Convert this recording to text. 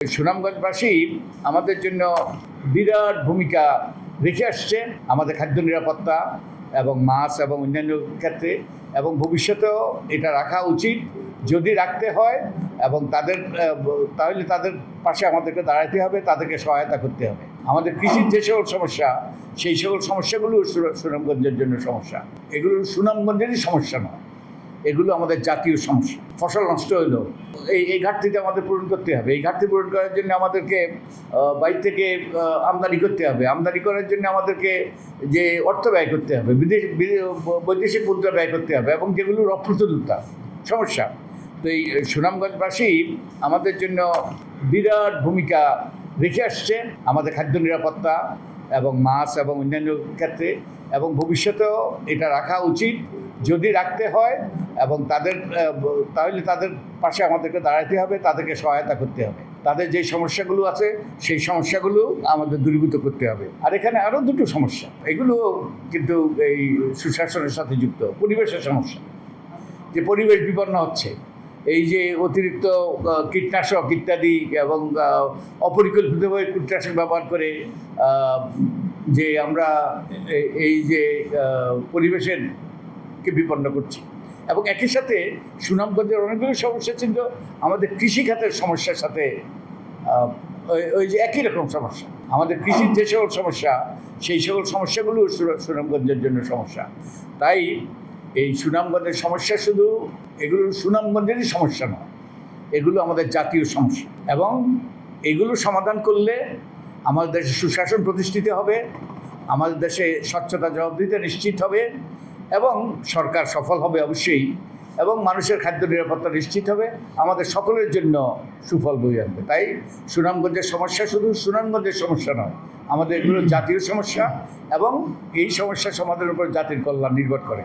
সুনামগঞ্জবাসী আমাদের জন্য বিরাট ভূমিকা রেখে আসছে আমাদের খাদ্য নিরাপত্তা এবং মাছ এবং অন্যান্য ক্ষেত্রে, এবং ভবিষ্যতেও এটা রাখা উচিত যদি রাখতে হয়, এবং তাহলে তাদের পাশে আমাদেরকে দাঁড়াতে হবে, তাদেরকে সহায়তা করতে হবে। আমাদের কৃষির যে সকল সমস্যা, সেই সকল সমস্যাগুলো সুনামগঞ্জের জন্য সমস্যা। এগুলো সুনামগঞ্জেরই সমস্যা নয়, এগুলো আমাদের জাতীয় সমস্যা। ফসল নষ্ট হলো, এই ঘাটতিটা আমাদের পূরণ করতে হবে। এই ঘাটতি পূরণ করার জন্য আমাদেরকে বাইরে থেকে আমদানি করতে হবে। আমদানি করার জন্য আমাদেরকে যে অর্থ ব্যয় করতে হবে, বৈদেশিক মুদ্রা ব্যয় করতে হবে, এবং যেগুলো অপ্রতুলতা সমস্যা। তো এই সুনামগঞ্জবাসী আমাদের জন্য বিরাট ভূমিকা রেখে আসছে আমাদের খাদ্য নিরাপত্তা এবং মাছ এবং অন্যান্য ক্ষেত্রে, এবং ভবিষ্যতেও এটা রাখা উচিত যদি রাখতে হয়, এবং তাহলে তাদের পাশে আমাদেরকে দাঁড়াতে হবে, তাদেরকে সহায়তা করতে হবে। তাদের যে সমস্যাগুলো আছে সেই সমস্যাগুলো আমাদের দূরীভূত করতে হবে। আর এখানে আরও দুটো সমস্যা, এগুলো কিন্তু এই সুশাসনের সাথে যুক্ত। পরিবেশের সমস্যা, যে পরিবেশ বিপন্ন হচ্ছে, এই যে অতিরিক্ত কীটনাশক ইত্যাদি এবং অপরিকল্পিতভাবে কীটনাশক ব্যবহার করে যে আমরা এই যে পরিবেশের কে বিপন্ন করছি, এবং একই সাথে সুনামগঞ্জের অনেকগুলো সমস্যা ছিল আমাদের কৃষিখাতের সমস্যার সাথে, ওই যে একই রকম সমস্যা। আমাদের কৃষির যে সকল সমস্যা, সেই সকল সমস্যাগুলো সুনামগঞ্জের জন্য সমস্যা। তাই এই সুনামগঞ্জের সমস্যা শুধু এগুলো সুনামগঞ্জেরই সমস্যা নয়, এগুলো আমাদের জাতীয় সমস্যা, এবং এগুলো সমাধান করলে আমাদের দেশে সুশাসন প্রতিষ্ঠিত হবে, আমাদের দেশে স্বচ্ছতা জবাবদিহিতা নিশ্চিত হবে, এবং সরকার সফল হবে অবশ্যই, এবং মানুষের খাদ্য নিরাপত্তা নিশ্চিত হবে, আমাদের সকলের জন্য সুফল বয়ে আনবে। তাই সুনামগঞ্জের সমস্যা শুধু সুনামগঞ্জের সমস্যা নয়, আমাদের এগুলো জাতীয় সমস্যা, এবং এই সমস্যা সমাধানের উপর জাতির কল্যাণ নির্ভর করে।